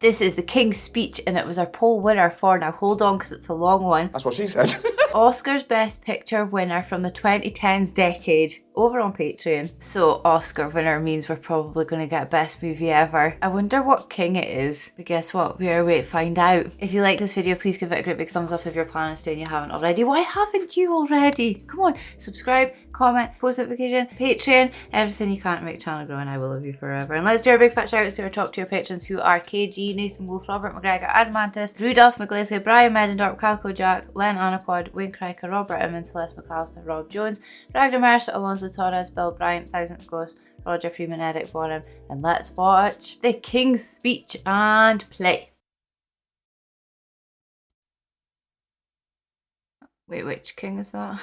This is the King's Speech, and it was our poll winner for, now hold on because it's a long one. That's what she said. Oscar's Best Picture winner from the 2010s decade, over on Patreon. So Oscar winner means we're probably going to get Best Movie Ever. I wonder what king it is, but guess what? We're away to find out. If you like this video, please give it a great big thumbs up if you're planning to and you haven't already. Why haven't you already? Come on, subscribe, comment, post notification, Patreon, everything you can to make the channel grow, and I will love you forever. And let's do our big fat shout outs to our top tier patrons, who are KG, Nathan Wolf, Robert McGregor, Adamantis, Rudolph McGlasgow, Brian Medendorp, Calco Jack, Len Anaquad, Wayne Criker, Robert Emmons, Celeste McAllister, Rob Jones, Ragnar Miersch, Alonso Torres, Bill Bryant, Thousand Ghost, Roger Freeman, Eric Bonham, and let's watch the King's Speech and play. Wait, which king is that?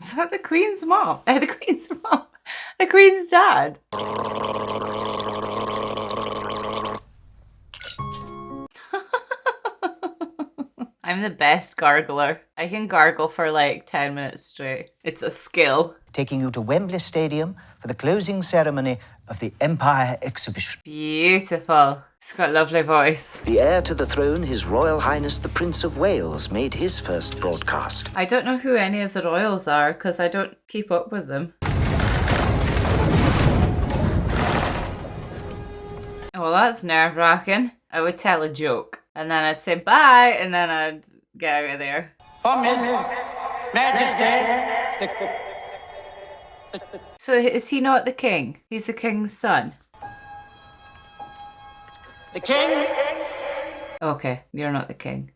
Is that the Queen's mom? The Queen's mom. The Queen's dad. I'm the best gargler. I can gargle for like 10 minutes straight. It's a skill. Taking you to Wembley Stadium for the closing ceremony of the Empire Exhibition. Beautiful. He's got a lovely voice. The heir to the throne, His Royal Highness the Prince of Wales, made his first broadcast. I don't know who any of the royals are because I don't keep up with them. Well, that's nerve-wracking. I would tell a joke and then I'd say bye and then I'd get out of there. For His Majesty. So is he not the king? He's the king's son. The King. Okay, you're not the king.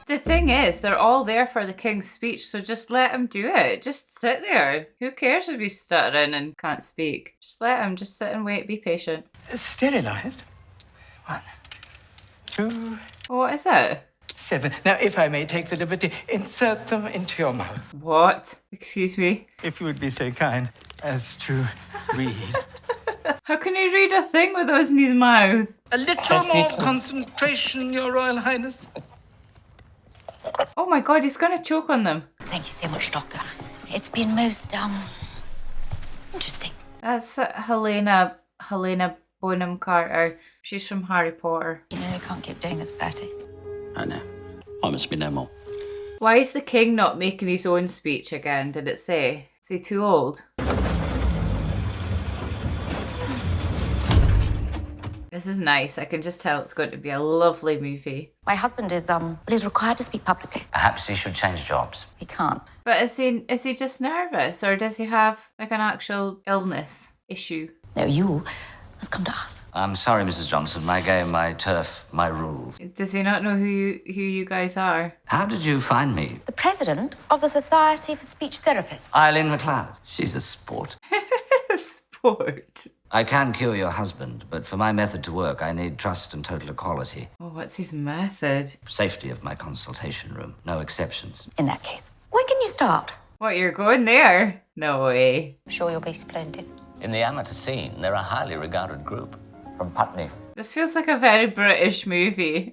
The thing is, they're all there for the King's Speech, so just let him do it. Just sit there. Who cares if he's stuttering and can't speak? Just let him. Just sit and wait. Be patient. Sterilized. 1, 2, What is it? 7. Now, if I may take the liberty, insert them into your mouth. What? Excuse me? If you would be so kind as to read. How can he read a thing with those in his mouth? A little more concentration, Your Royal Highness. Oh my god, he's gonna choke on them. Thank you so much, Doctor. It's been most, interesting. That's Helena Bonham Carter. She's from Harry Potter. You know, you can't keep doing this, Bertie. I know. I must be no more. Why is the king not making his own speech again, did it say? Is he too old? This is nice. I can just tell it's going to be a lovely movie. My husband is, he's required to speak publicly. Perhaps he should change jobs. He can't. But is he just nervous, or does he have like an actual illness issue? No, you must come to us. I'm sorry, Mrs. Johnson. My game, my turf, my rules. Does he not know who you guys are? How did you find me? The president of the Society for Speech Therapists. Eileen McLeod. She's a sport. Sport. I can cure your husband, but for my method to work, I need trust and total equality. Oh, what's his method? Safety of my consultation room. No exceptions. In that case, when can you start? What, you're going there? No way. I'm sure you'll be splendid. In the amateur scene, they're a highly regarded group. From Putney. This feels like a very British movie.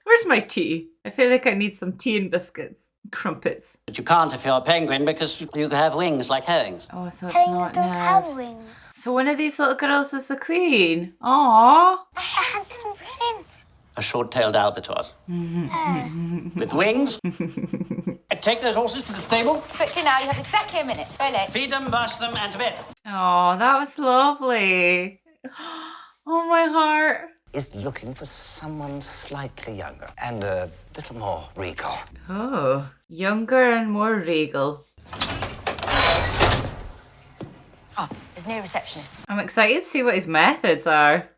Where's my tea? I feel like I need some tea and biscuits. Crumpets. But you can't if you're a penguin because you have wings like herrings. Oh, so it's Penguins not don't have nerves. wings. So one of these little girls is the queen. Aww. A handsome prince. A short-tailed albatross. With wings. Take those horses to the stable. Quickly now, you have exactly a minute. Very late. Feed them, wash them, and to bed. Oh, that was lovely. Oh, my heart. Is looking for someone slightly younger and a little more regal. Oh, younger and more regal. Oh, there's no receptionist. I'm excited to see what his methods are.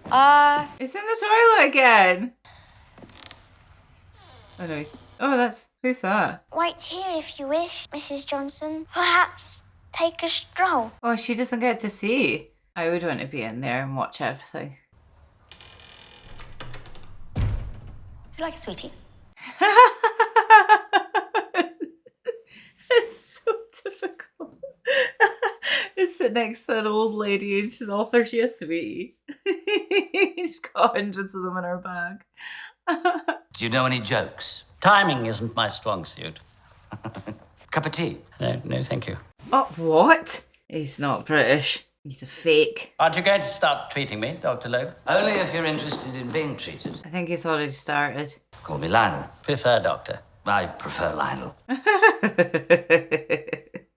It's in the toilet again. Oh, no, who's that? Wait here if you wish, Mrs. Johnson. Perhaps take a stroll. Oh, she doesn't get to see. I would want to be in there and watch everything. Would you like a sweetie? It's so difficult. I sit next to an old lady and she's offers you a sweetie. She's got hundreds of them in her bag. Do you know any jokes? Timing isn't my strong suit. Cup of tea? No, thank you. Oh, what? He's not British. He's a fake. Aren't you going to start treating me, Dr. Loeb? Only if you're interested in being treated. I think he's already started. Call me Lionel. Prefer doctor. I prefer Lionel.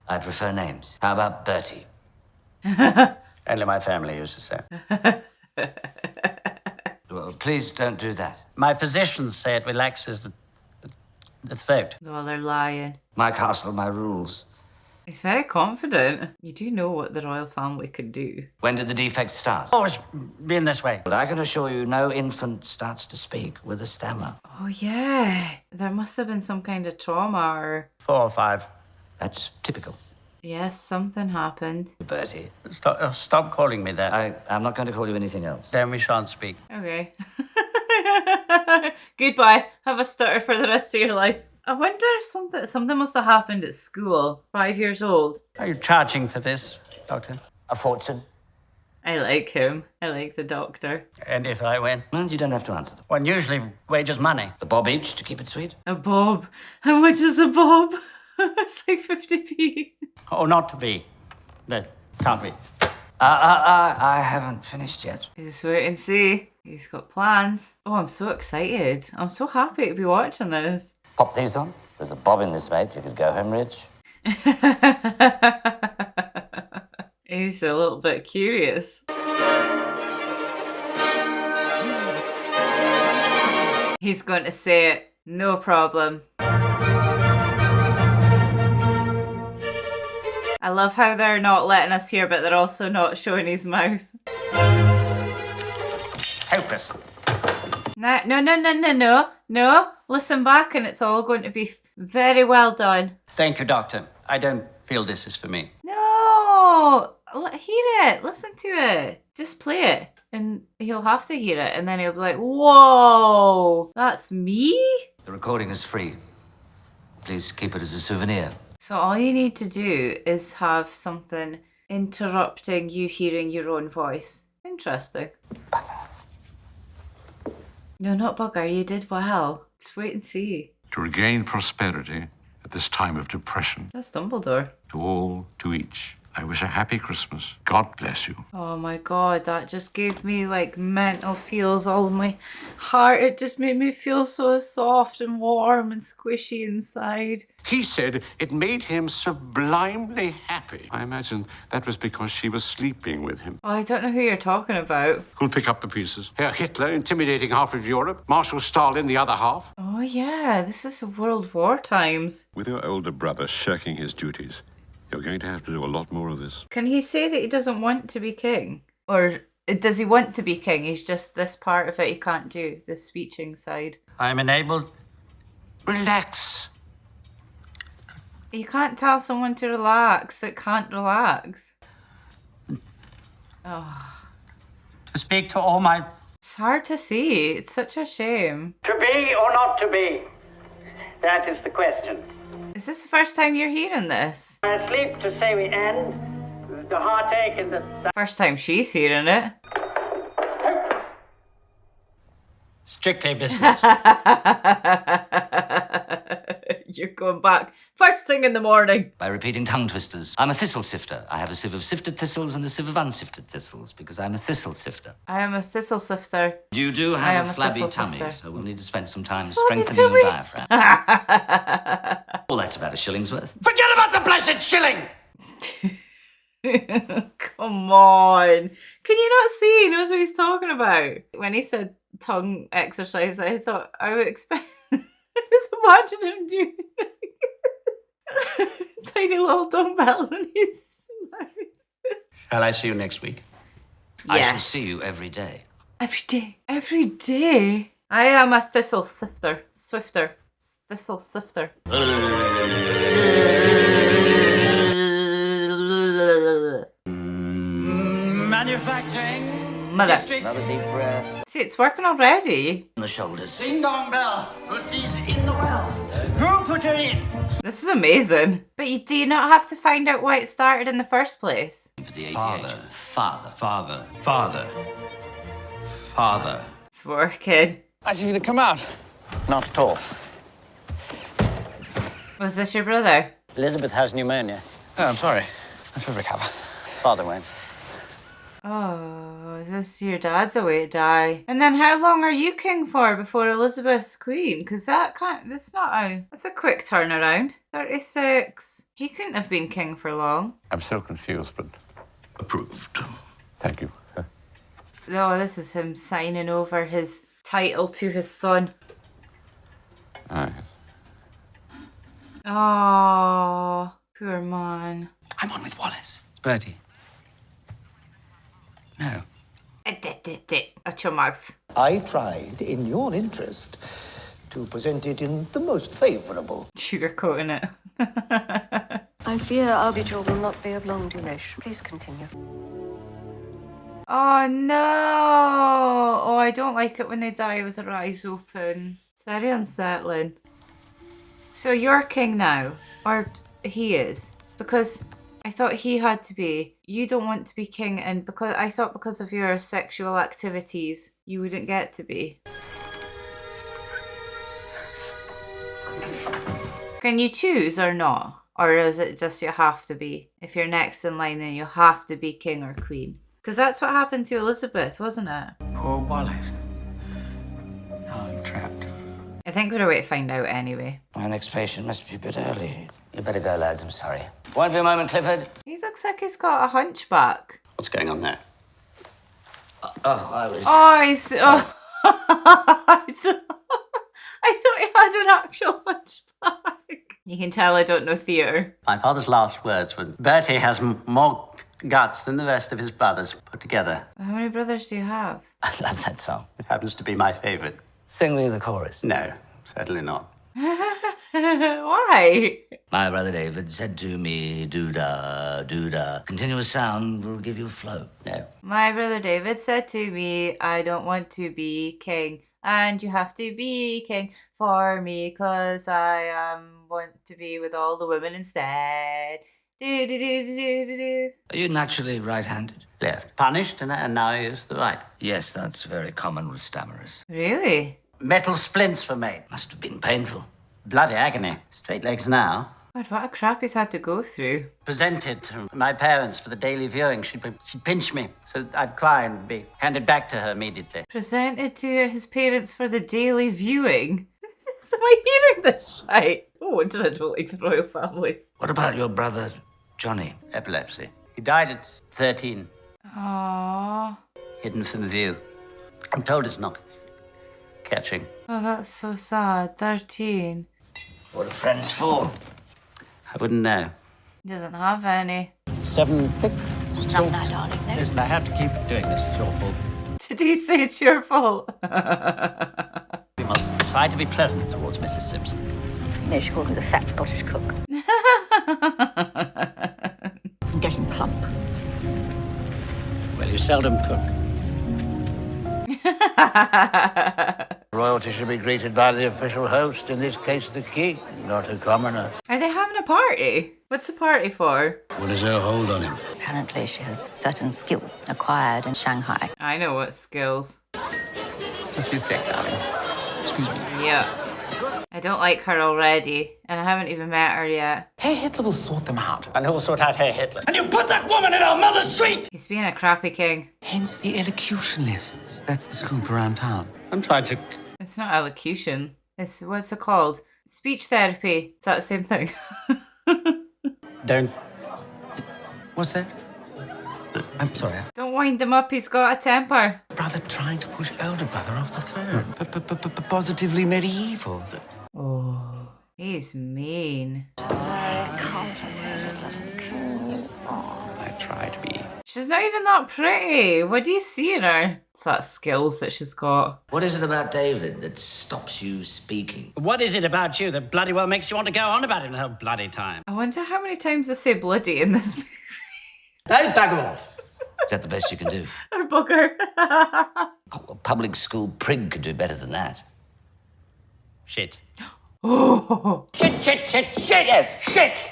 I prefer names. How about Bertie? Only my family uses so. Well, please don't do that. My physicians say it relaxes the throat. Well, they're lying. My castle, my rules. He's very confident. You do know what the royal family could do. When did the defect start? Always been this way. But I can assure you, no infant starts to speak with a stammer. Oh, yeah. There must have been some kind of trauma or... 4 or 5. That's typical. Yes, something happened. Bertie. Stop calling me that. I'm not going to call you anything else. Then we shan't speak. Okay. Goodbye. Have a stutter for the rest of your life. I wonder if something must have happened at school. 5 years old. Are you charging for this, Doctor? A fortune. I like him. I like the doctor. And if I win? Well, you don't have to answer them. One usually wagers money. A bob each to keep it sweet. A bob. How much is a bob? It's like 50p. Oh, not to be. That can't be. I haven't finished yet. Just wait and see. He's got plans. Oh, I'm so excited. I'm so happy to be watching this. Pop these on. There's a bob in this, mate. You could go home rich. He's a little bit curious. He's going to say it. No problem. I love how they're not letting us hear, but they're also not showing his mouth. Hopeless. No. Listen back and it's all going to be very well done. Thank you, Doctor. I don't feel this is for me. No! Hear it. Listen to it. Just play it. And he'll have to hear it. And then he'll be like, whoa, that's me? The recording is free. Please keep it as a souvenir. So all you need to do is have something interrupting you hearing your own voice. Interesting. No, not bugger. You did well. Just wait and see. To regain prosperity at this time of depression. That's Dumbledore. To all, to each, I wish a happy Christmas. God bless you. Oh my god, that just gave me like mental feels all in my heart. It just made me feel so soft and warm and squishy inside. He said it made him sublimely happy. I imagine that was because she was sleeping with him. Oh, I don't know who you're talking about. Who'll pick up the pieces? Herr Hitler intimidating half of Europe, Marshal Stalin the other half. Oh yeah, this is World War times. With your older brother shirking his duties, you're going to have to do a lot more of this. Can he say that he doesn't want to be king? Or does he want to be king? He's just this part of it he can't do, the speeching side. I'm enabled. Relax. You can't tell someone to relax that can't relax. Oh. To speak to all my... It's hard to see. It's such a shame. To be or not to be? That is the question. Is this the first time you're hearing this? I sleep to say we end. The heartache and the... First time she's hearing it. Strictly business. You're going back first thing in the morning. By repeating tongue twisters. I'm a thistle sifter. I have a sieve of sifted thistles and a sieve of unsifted thistles because I'm a thistle sifter. I am a thistle sifter. You do I am have a a flabby thistle tummy, sifter. so we'll need to spend some time Flabby strengthening tummy? your diaphragm. Well, that's about a shilling's worth. Forget about the blessed shilling! Come on. Can you not see? He knows what he's talking about. When he said tongue exercise, I thought I would expect... Just imagine him doing tiny little dumbbells in his mouth. Shall I see you next week? I shall see you every day. Every day. Every day. I am a thistle sifter. Swifter. Thistle sifter. Manufacturing. Mother. District. Another deep breath. See, it's working already. On the shoulders. Ding dong bell. But she's in the well. Who put her in? This is amazing. But you do not have to find out why it started in the first place. For the ATH. Father. Father. It's working. Nice of you to come out. Not at all. Was this your brother? Elizabeth has pneumonia. Oh, I'm sorry. I shall recover. Father went. Oh, this your dad's away to die. And then how long are you king for before Elizabeth's queen? Because that's a quick turnaround. 36. He couldn't have been king for long. I'm still confused, but Approved. thank you. Oh, this is him signing over his title to his son. Yes. Oh, poor man. I'm on with Wallace. It's Bertie. No. At your mouth. I tried, in your interest, to present it in the most favourable. Sugarcoating it. I fear our vigil will not be of long duration. Please continue. Oh no! Oh, I don't like it when they die with their eyes open. It's very unsettling. So you're king now? Or he is? Because I thought he had to be. You don't want to be king, and because of your sexual activities, you wouldn't get to be. Can you choose or not? Or is it just you have to be? If you're next in line, then you have to be king or queen. Because that's what happened to Elizabeth, wasn't it? Poor Wallace. Now I'm trapped. I think we're away to find out anyway. My next patient must be a bit early. You better go, lads. I'm sorry. Won't be a moment, Clifford. He looks like he's got a hunchback. What's going on there? I was... Oh, he's... Oh. I thought he had an actual hunchback. You can tell I don't know theatre. My father's last words were, Bertie has more guts than the rest of his brothers put together. How many brothers do you have? I love that song. It happens to be my favourite. Sing me the chorus. No, certainly not. Why? My brother David said to me, doo-da, doo-da. Continuous sound will give you flow. No. My brother David said to me, I don't want to be king. And you have to be king for me, 'cause I want to be with all the women instead. Do, do, do, do, do, do. Are you naturally right-handed? Left. Punished, and now I use the right. Yes, that's very common with stammerers. Really? Metal splints for me. Must have been painful. Bloody agony. Straight legs now. God, what a crap he's had to go through. Presented to my parents for the daily viewing. She'd pinch me, so I'd cry and be handed back to her immediately. Presented to his parents for the daily viewing. Am I hearing this right? Oh, I don't like the royal family. What about your brother, Johnny? Epilepsy. He died at 13. Aww. Hidden from view. I'm told it's not catching. Oh, that's so sad. 13. What are friends for? I wouldn't know. He doesn't have any. 7 thick. Stuff now, darling. No. Listen, I have to keep doing this. It's your fault. Did he say it's your fault? We must try to be pleasant towards Mrs. Simpson. You know, she calls me the fat Scottish cook. I'm getting plump. Well, you seldom cook. Royalty should be greeted by the official host, in this case the king, not a commoner. Are they having a party? What's the party for? What is her hold on him? Apparently, she has certain skills acquired in Shanghai. I know what skills. Just be sick, darling. Excuse me. Yeah. I don't like her already, and I haven't even met her yet. Herr Hitler will sort them out. And who will sort out Herr Hitler? And you put that woman in our mother's suite! He's being a crappy king. Hence the elocution lessons. That's the scoop around town. I'm trying to... It's not elocution. It's, what's it called? Speech therapy. Is that the same thing? Don't... What's that? I'm sorry. Don't wind him up, he's got a temper. Brother trying to push elder brother off the throne. Positively medieval. Oh, he's mean. I try to be. She's not even that pretty. What do you see in her? It's that skills that she's got. What is it about David that stops you speaking? What is it about you that bloody well makes you want to go on about him the whole bloody time? I wonder how many times they say bloody in this movie. Hey, back off! Is that the best you can do? Or bugger. Oh, a public school prig could do better than that. Shit. Oh. Shit, shit, shit, shit! Yes, shit!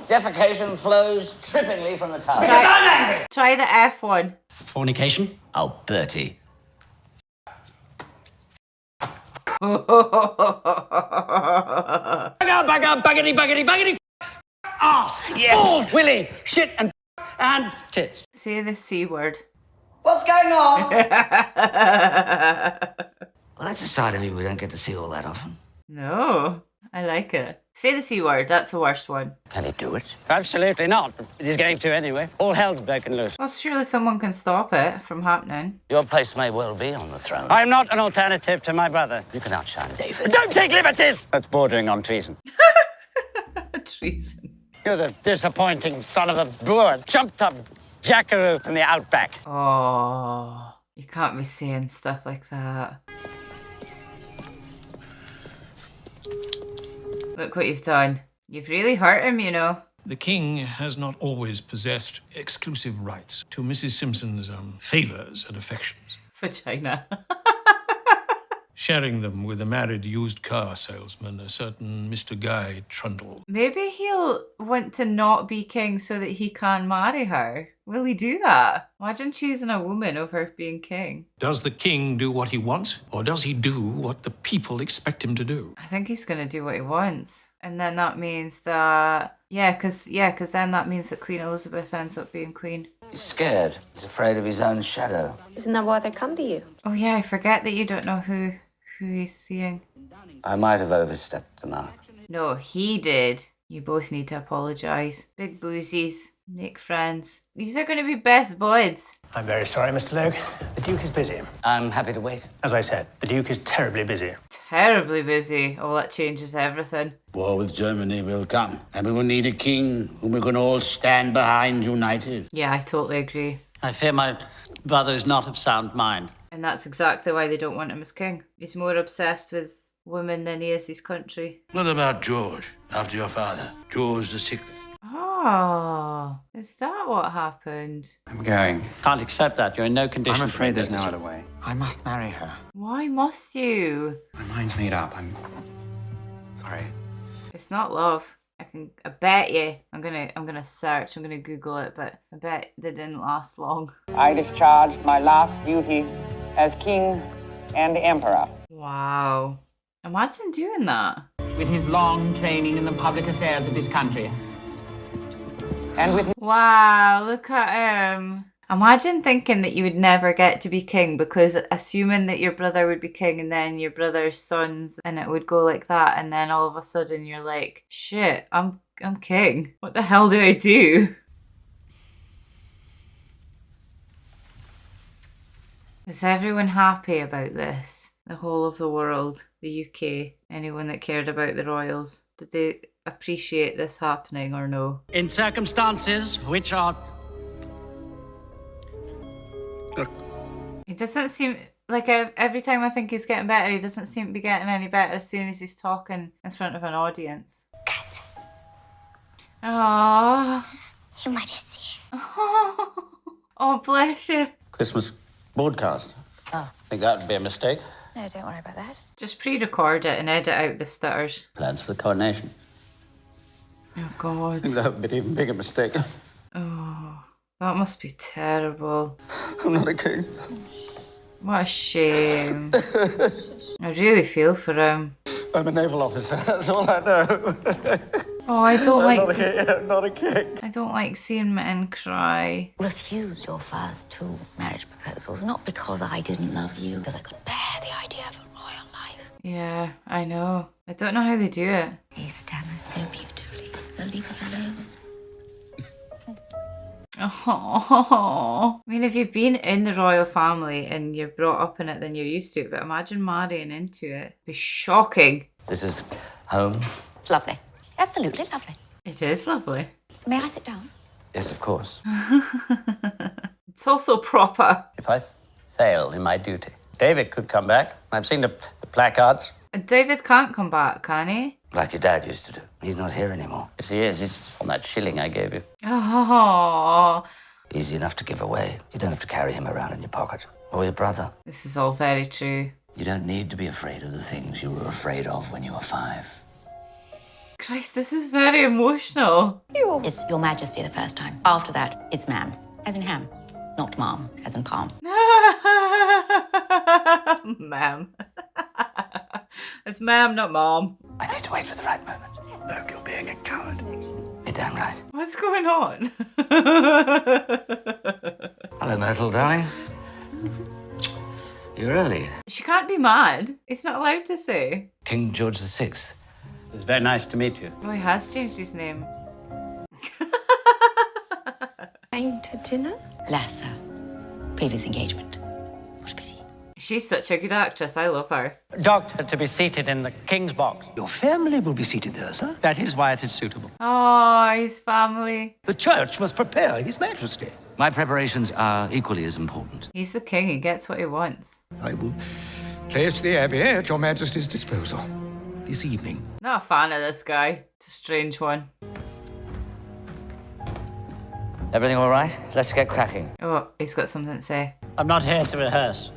Defecation flows trippingly from the tower. Try the F one. Fornication? Oh, Bertie. Back up, buggity, buggity, buggity. ass, yes, balls, willy, shit, and tits. Say the C word. What's going on? Well, that's a side of you we don't get to see all that often. No, I like it. Say the C word, that's the worst one. Can he do it? Absolutely not. He's going to anyway. All hell's broken loose. Well, surely someone can stop it from happening. Your place may well be on the throne. I'm not an alternative to my brother. You can outshine David. Don't take liberties! That's bordering on treason. Treason. You're the disappointing son of a boor, jumped up jackaroo from the outback. Oh, you can't be saying stuff like that. Look what you've done. You've really hurt him, you know. The king has not always possessed exclusive rights to Mrs. Simpson's favours and affections, Vagina. sharing them with a married used car salesman, a certain Mr. Guy Trundle. Maybe he'll want to not be king so that he can marry her. Will he do that? Imagine choosing a woman over being king. Does the king do what he wants, or does he do what the people expect him to do? I think he's going to do what he wants. And then that means that... Yeah, because then that means that Queen Elizabeth ends up being queen. He's scared. He's afraid of his own shadow. Isn't that why they come to you? Oh yeah, I forget that you don't know who he's seeing. I might have overstepped the mark. No, he did. You both need to apologise. Big boozies. Make friends. These are going to be best buds. I'm very sorry, Mr. Logue. The Duke is busy. I'm happy to wait. As I said, the Duke is terribly busy. Terribly busy. Oh, that changes everything. War with Germany will come, and we will need a king whom we can all stand behind united. Yeah, I totally agree. I fear my brother is not of sound mind. And that's exactly why they don't want him as king. He's more obsessed with women than he is his country. What about George, after your father? George the Sixth. Oh, is that what happened? I'm going. Can't accept that. You're in no condition. I'm afraid there's no other way. I must marry her. Why must you? My mind's made up. I'm sorry. It's not love. I bet you. I'm gonna search. I'm gonna Google it, but I bet they didn't last long. I discharged my last duty as king and emperor. Wow. Imagine doing that. With his long training in the public affairs of this country. And with wow, look at him. Imagine thinking that you would never get to be king because assuming that your brother would be king and then your brother's sons and it would go like that and then all of a sudden you're like, shit, I'm king. What the hell do I do? Is everyone happy about this? The whole of the world, the UK, anyone that cared about the royals, did they appreciate this happening or no? In circumstances which are... It doesn't seem like every time I think he's getting better, he doesn't seem to be getting any better as soon as he's talking in front of an audience. Cut. Aww. Your Majesty. Oh, bless you. Christmas broadcast. Oh. Think that would be a mistake. No, don't worry about that. Just pre-record it and edit out the stutters. Plans for the coronation. Oh, God. I think that would be an even bigger mistake. Oh, that must be terrible. I'm not a king. What a shame. I really feel for him. I'm a naval officer, that's all I know. Oh, I don't I'm not a king. I don't like seeing men cry. Refused your first two marriage proposals, not because I didn't love you, because I could bear the idea of a royal life. Yeah, I know. I don't know how they do it. He stammers so beautifully. So leave us alone. Oh, I mean, if you've been in the royal family and you're brought up in it, then you're used to it. But imagine marrying into it. It'd be shocking. This is home? It's lovely. Absolutely lovely. It is lovely. May I sit down? Yes, of course. It's also proper. If I fail in my duty, David could come back. I've seen the placards. David can't come back, can he? Like your dad used to do. He's not here anymore. Yes, he is. He's on that shilling I gave you. Oh, Easy enough to give away. You don't have to carry him around in your pocket. Or your brother. this is all very true. You don't need to be afraid of the things you were afraid of when you were 5. Christ, this is very emotional. It's Your Majesty the first time. After that, it's ma'am, as in ham. Not mom, as in palm. Ma'am. It's ma'am, not mom. I need to wait for the right moment. Look, you're being a coward. It damn right. What's going on? Hello, Myrtle, darling. You're early. She can't be mad. It's not allowed to say. King George VI. It was very nice to meet you. Oh, he has changed his name. Going to dinner? Less so. Previous engagement. She's such a good actress. I love her. Doctor, to be seated in the king's box. Your family will be seated there, sir. That is why it is suitable. Oh, his family. The church must prepare His Majesty. My preparations are equally as important. He's the king. He gets what he wants. I will place the abbey at your Majesty's disposal this evening. Not a fan of this guy. It's a strange one. Everything all right? Let's get cracking. Oh, he's got something to say. I'm not here to rehearse.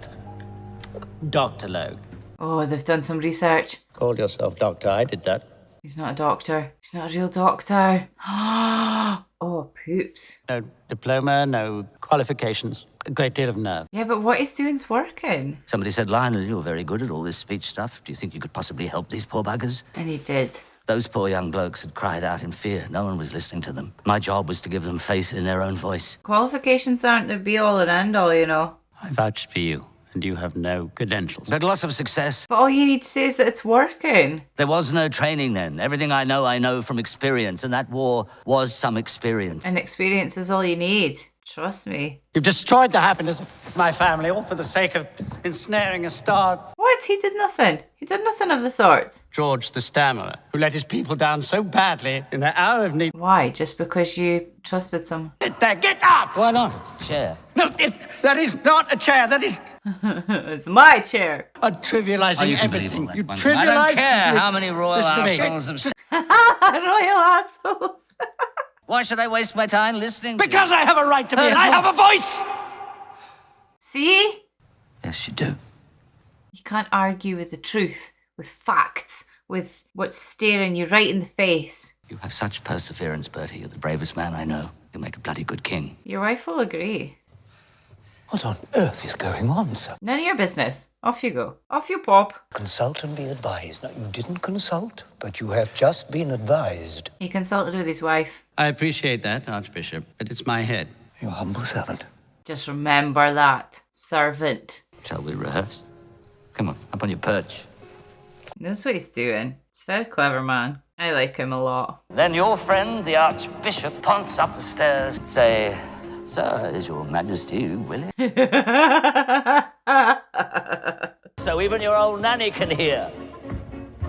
Dr. Logue. Oh, they've done some research. Called yourself doctor, I did that. He's not a doctor. He's not a real doctor. Oh, poops. No diploma, no qualifications. A great deal of nerve. Yeah, but what he's doing's working. Somebody said, Lionel, you're very good at all this speech stuff. Do you think you could possibly help these poor buggers? And he did. Those poor young blokes had cried out in fear. No one was listening to them. My job was to give them faith in their own voice. Qualifications aren't the be-all and end-all, you know. I vouched for you, and you have no credentials. But lots of success. But all you need to say is that it's working. There was no training then. Everything I know from experience, and that war was some experience. And experience is all you need. Trust me. You've destroyed the happiness of my family, all for the sake of ensnaring a star. What? He did nothing. He did nothing of the sort. George the Stammerer, who let his people down so badly in their hour of need. Why? Just because you trusted someone? Get up! Why not? It's a chair. No, that is not a chair. That is... It's my chair. Trivializing everything. You trivialize... I don't care how many royal assholes have... Royal assholes. Why should I waste my time listening to Because you? I have a right to be, and I have a voice! See? Yes, you do. You can't argue with the truth, with facts, with what's staring you right in the face. You have such perseverance, Bertie. You're the bravest man I know. You'll make a bloody good king. Your wife will agree. What on earth is going on, sir? None of your business. Off you go. Off you pop. Consult and be advised. Now, you didn't consult, but you have just been advised. He consulted with his wife. I appreciate that, Archbishop, but it's my head. Your humble servant. Just remember that. Servant. Shall we rehearse? Come on, up on your perch. He knows what he's doing. He's a very clever man. I like him a lot. Then your friend, the Archbishop, ponts up the stairs. Say, sir, is your majesty willing? So even your old nanny can hear.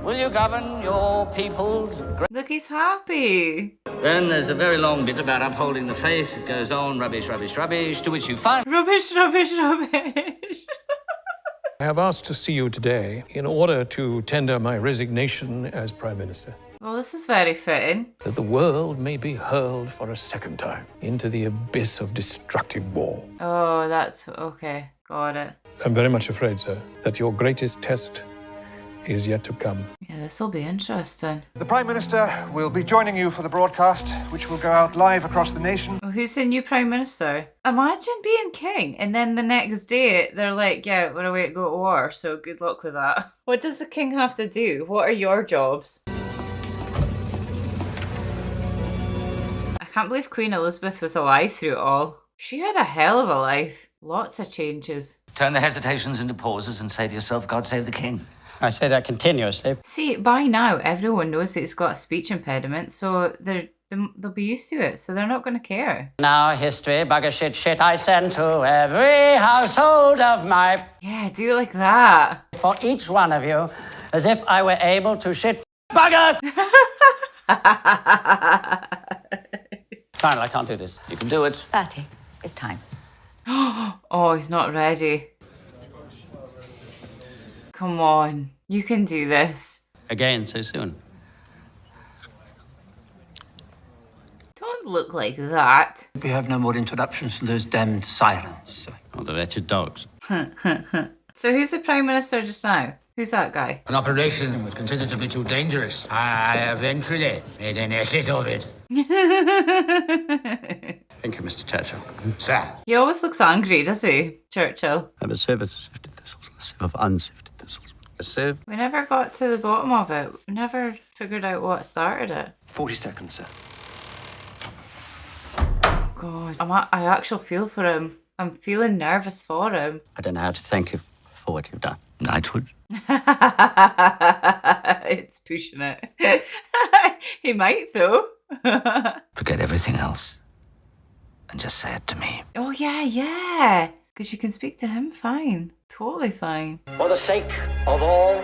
Will you govern your people's... Look, he's happy. Then there's a very long bit about upholding the faith. It goes on, rubbish, rubbish, rubbish, to which you find... Rubbish, rubbish, rubbish. I have asked to see you today in order to tender my resignation as Prime Minister. Well, this is very fitting. That the world may be hurled for a second time into the abyss of destructive war. Oh, that's okay. Got it. I'm very much afraid, sir, that your greatest test is yet to come. Yeah, this will be interesting. The Prime Minister will be joining you for the broadcast, which will go out live across the nation. Well, who's the new Prime Minister? Imagine being king, and then the next day they're like, yeah, we're away to go to war, so good luck with that. What does the king have to do? What are your jobs? I can't believe Queen Elizabeth was alive through it all. She had a hell of a life. Lots of changes. Turn the hesitations into pauses and say to yourself, God save the king. I say that continuously. See, by now, everyone knows that he's got a speech impediment, so they'll be used to it, so they're not going to care. Now, history, bugger shit I send to every household of my... Yeah, do it like that. For each one of you, as if I were able to shit bugger! Fine, I can't do this. You can do it. Bertie, it's time. Oh, he's not ready. Come on, you can do this. Again, so soon. Don't look like that. We have no more interruptions from those damned sirens. Oh, the wretched dogs. So who's the Prime Minister just now? Who's that guy? An operation was considered to be too dangerous. I eventually made an exit of it. Thank you, Mr. Churchill. Sir. He always looks angry, does he, Churchill? I have a sieve of sifted thistles and a sieve of unsifted thistles. A sieve? We never got to the bottom of it. We never figured out what started it. 40 seconds, sir. God. I actually feel for him. I'm feeling nervous for him. I don't know how to thank you for what you've done. Knighthood? It's pushing it. He might, though. Forget everything else and just say it to me. Oh, yeah. Because you can speak to him fine. Totally fine. For the sake of all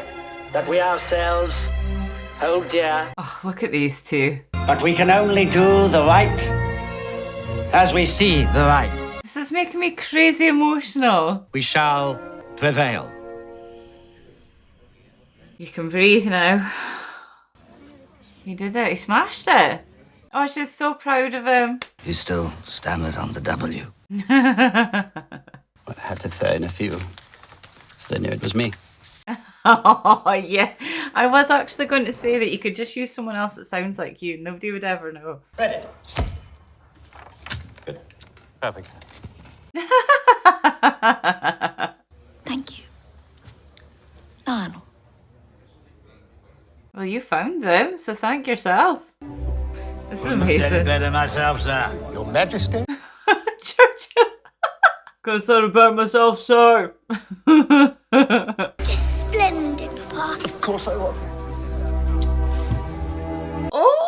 that we ourselves hold dear. Oh, look at these two. But we can only do the right as we see the right. This is making me crazy emotional. We shall prevail. You can breathe now. He did it. He smashed it. Oh, she's so proud of him. You still stammered on the W. I had to throw in a few, so they knew it was me. Oh, yeah. I was actually going to say that you could just use someone else that sounds like you. Nobody would ever know. Ready. Good. Perfect. Thank you. Lionel. Well, you found him, so thank yourself. This is amazing. Said it better myself, sir. Your Majesty? Churchill. Could've said it better myself, sir. Just splendid, Papa. Of course I will. Oh!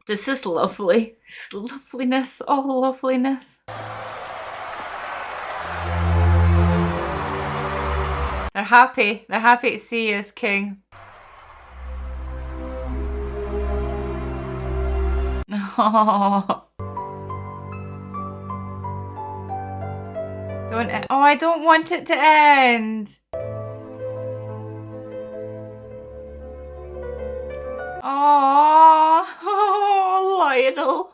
This is lovely. This loveliness, all loveliness. They're happy. They're happy to see you as king. Oh. Oh, I don't want it to end. Oh, Lionel.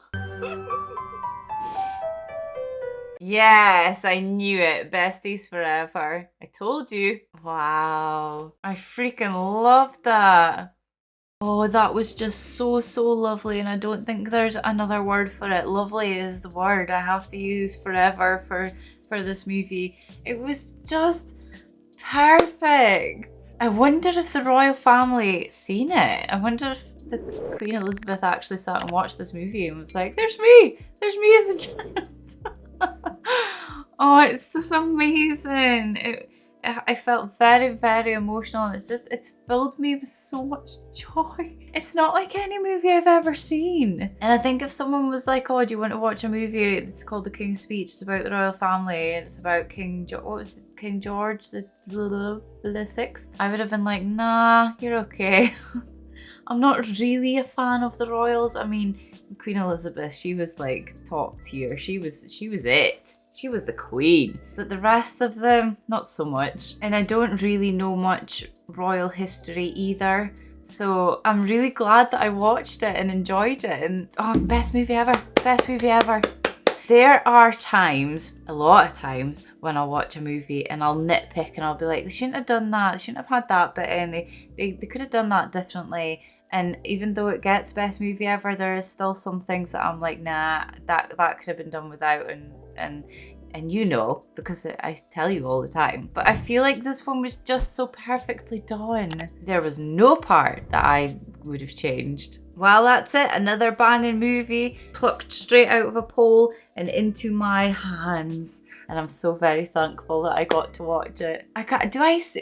Yes, I knew it. Besties forever. I told you. Wow. I freaking loved that. Oh, that was just so lovely, and I don't think there's another word for it. Lovely is the word I have to use forever for this movie. It was just perfect. I wonder if the royal family seen it. I wonder if the Queen Elizabeth actually sat and watched this movie and was like, there's me as a child. Oh, it's just amazing. I felt very emotional, and it's filled me with so much joy. It's not like any movie I've ever seen. And I think if someone was like, oh, do you want to watch a movie that's called The King's Speech? It's about the royal family, and it's about King George the 6th. I would have been like, nah, you're okay. I'm not really a fan of the royals. I mean, Queen Elizabeth, she was like top tier. She was it. She was the queen. But the rest of them, not so much. And I don't really know much royal history either. So I'm really glad that I watched it and enjoyed it. And oh, best movie ever. Best movie ever. There are times, a lot of times, when I'll watch a movie and I'll nitpick and I'll be like, they shouldn't have done that. They shouldn't have had that bit in. They could have done that differently. And even though it gets best movie ever, there is still some things that I'm like, nah, that could have been done without. And you know, because I tell you all the time. But I feel like this one was just so perfectly done. There was no part that I would have changed. Well, that's it. Another banging movie plucked straight out of a poll and into my hands. And I'm so very thankful that I got to watch it.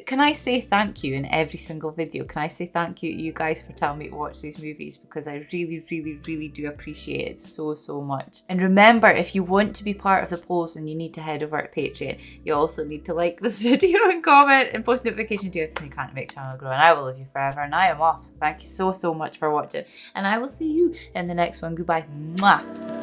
Can I say thank you in every single video? Can I say thank you to you guys for telling me to watch these movies? Because I really do appreciate it so much. And remember, if you want to be part of the polls, then you need to head over to Patreon. You also need to like this video and comment and post notifications. Do everything you can to make the channel grow. And I will love you forever. And I am off. So thank you so much for watching. And I will see you in the next one. Goodbye. Mwah.